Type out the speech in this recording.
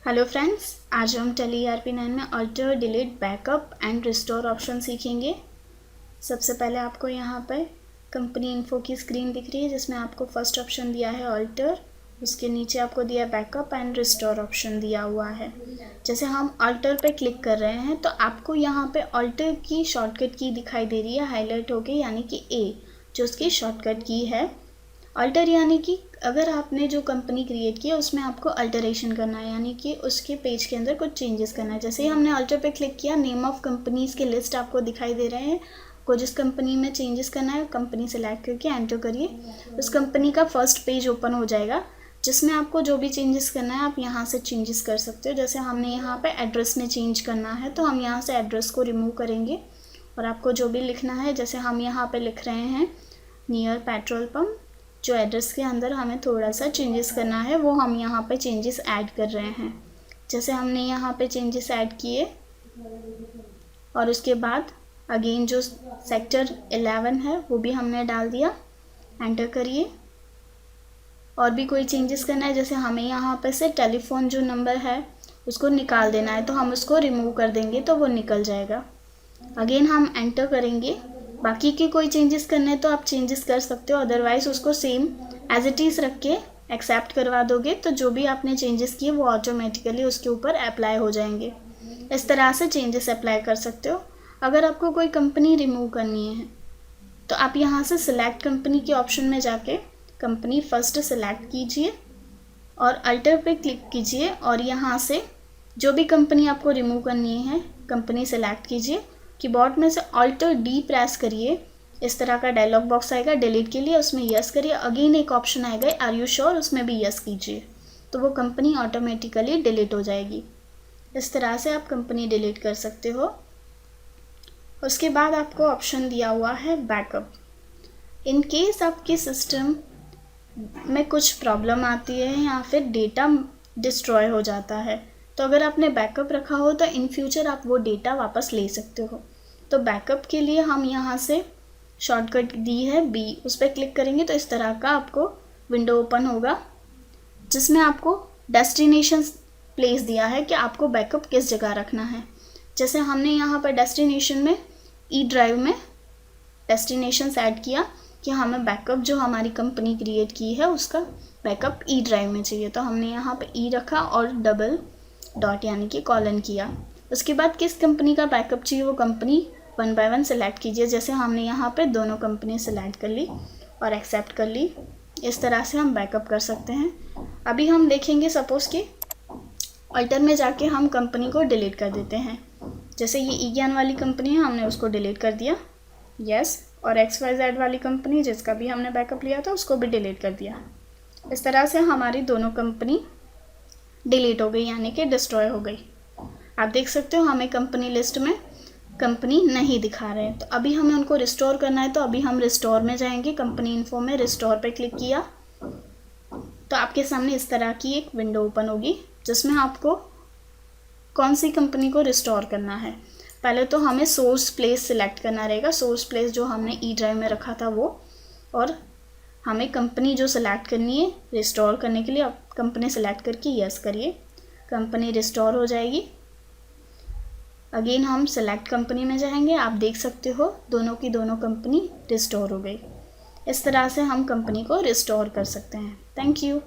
Hello friends, आज हम tally ERP9 में alter, delete, backup and restore option सीखेंगे। सबसे पहले आपको यहाँ पर कंपनी इन्फो की स्क्रीन दिख रही है जिसमें आपको फर्स्ट ऑप्शन दिया है अल्टर, उसके नीचे आपको दिया बैकअप एंड रिस्टोर ऑप्शन दिया हुआ है। जैसे हम अल्टर पे क्लिक कर रहे हैं तो आपको यहाँ पे अल्टर की शॉर्टकट की दिखाई दे रही है हाईलाइट होके, यानी कि ए जो उसकी शॉर्टकट की है। अल्टर यानी कि अगर आपने जो कंपनी क्रिएट की है उसमें आपको अल्टरेशन करना है, यानी कि उसके पेज के अंदर कुछ चेंजेस करना है। जैसे ही हमने अल्टर पे क्लिक किया, नेम ऑफ कंपनीज़ के लिस्ट आपको दिखाई दे रहे हैं। को जिस कंपनी में चेंजेस करना है कंपनी सेलेक्ट करके एंटर करिए। उस कंपनी का फर्स्ट पेज ओपन हो जाएगा जिसमें आपको जो भी चेंजेस करना है आप यहाँ से चेंजेस कर सकते हो। जैसे हमने यहाँ पे एड्रेस में चेंज करना है तो हम यहाँ से एड्रेस को रिमूव करेंगे और आपको जो भी लिखना है, जैसे हम यहाँ पे लिख रहे हैं नियर पेट्रोल पम्प, जो एड्रेस के अंदर हमें थोड़ा सा चेंजेस करना है वो हम यहाँ पे चेंजेस ऐड कर रहे हैं। जैसे हमने यहाँ पे चेंजेस ऐड किए और उसके बाद अगेन जो सेक्टर 11 है वो भी हमने डाल दिया, एंटर करिए। और भी कोई चेंजेस करना है, जैसे हमें यहाँ पे से टेलीफोन जो नंबर है उसको निकाल देना है तो हम उसको रिमूव कर देंगे तो वो निकल जाएगा। अगेन हम एंटर करेंगे। बाकी के कोई चेंजेस करने हैं तो आप चेंजेस कर सकते हो, अदरवाइज़ उसको सेम एज इट इज़ रख के एक्सेप्ट करवा दोगे तो जो भी आपने चेंजेस किए वो ऑटोमेटिकली उसके ऊपर अप्लाई हो जाएंगे। इस तरह से चेंजेस अप्लाई कर सकते हो। अगर आपको कोई कंपनी रिमूव करनी है तो आप यहाँ से सिलेक्ट कंपनी के ऑप्शन में जाके कंपनी फर्स्ट सेलेक्ट कीजिए और अल्टर पे क्लिक कीजिए और यहाँ से जो भी कंपनी आपको रिमूव करनी है कंपनी सेलेक्ट कीजिए। कीबोर्ड में से अल्टर डी प्रेस करिए, इस तरह का डायलॉग बॉक्स आएगा डिलीट के लिए, उसमें यस करिए। अगेन एक ऑप्शन आएगा आर यू श्योर, उसमें भी यस कीजिए तो वो कंपनी ऑटोमेटिकली डिलीट हो जाएगी। इस तरह से आप कंपनी डिलीट कर सकते हो। उसके बाद आपको ऑप्शन दिया हुआ है बैकअप। इन केस आपके सिस्टम में कुछ प्रॉब्लम आती है या फिर डेटा डिस्ट्रॉय हो जाता है तो अगर आपने बैकअप रखा हो तो इन फ्यूचर आप वो डेटा वापस ले सकते हो। तो बैकअप के लिए हम यहाँ से शॉर्टकट दी है बी, उस पर क्लिक करेंगे तो इस तरह का आपको विंडो ओपन होगा जिसमें आपको डेस्टिनेशन प्लेस दिया है कि आपको बैकअप किस जगह रखना है। जैसे हमने यहाँ पर डेस्टिनेशन में ई ड्राइव में डेस्टिनेशन ऐड किया कि हमें बैकअप जो हमारी कंपनी क्रिएट की है उसका बैकअप ई ड्राइव में चाहिए, तो हमने यहाँ पे ई रखा और डबल डॉट यानी कि कॉलन किया। उसके बाद किस कंपनी का बैकअप चाहिए वो कंपनी 1 बाय 1 सेलेक्ट कीजिए। जैसे हमने यहाँ पे दोनों कंपनी सेलेक्ट कर ली और एक्सेप्ट कर ली। इस तरह से हम बैकअप कर सकते हैं। अभी हम देखेंगे सपोज़ कि अल्टर में जाके हम कंपनी को डिलीट कर देते हैं। जैसे ये ई ज्ञान वाली कंपनी है, हमने उसको डिलीट कर दिया, यस। और XYZ वाली कंपनी जिसका भी हमने बैकअप लिया था उसको भी डिलीट कर दिया। इस तरह से हमारी दोनों कंपनी डिलीट हो गई, यानी कि डिस्ट्रॉय हो गई। आप देख सकते हो हमें कंपनी लिस्ट में कंपनी नहीं दिखा रहे हैं। तो अभी हमें उनको रिस्टोर करना है तो अभी हम रिस्टोर में जाएंगे। कंपनी इन्फो में रिस्टोर पे क्लिक किया तो आपके सामने इस तरह की एक विंडो ओपन होगी जिसमें आपको कौन सी कंपनी को रिस्टोर करना है। पहले तो हमें सोर्स प्लेस सिलेक्ट करना रहेगा, सोर्स प्लेस जो हमने ई ड्राइव में रखा था वो, और हमें कंपनी जो सिलेक्ट करनी है रिस्टोर करने के लिए आप कंपनी सेलेक्ट करके यस करिए, कंपनी रिस्टोर हो जाएगी। अगेन हम सेलेक्ट कंपनी में जाएंगे, आप देख सकते हो दोनों की दोनों कंपनी रिस्टोर हो गई। इस तरह से हम कंपनी को रिस्टोर कर सकते हैं। Thank you.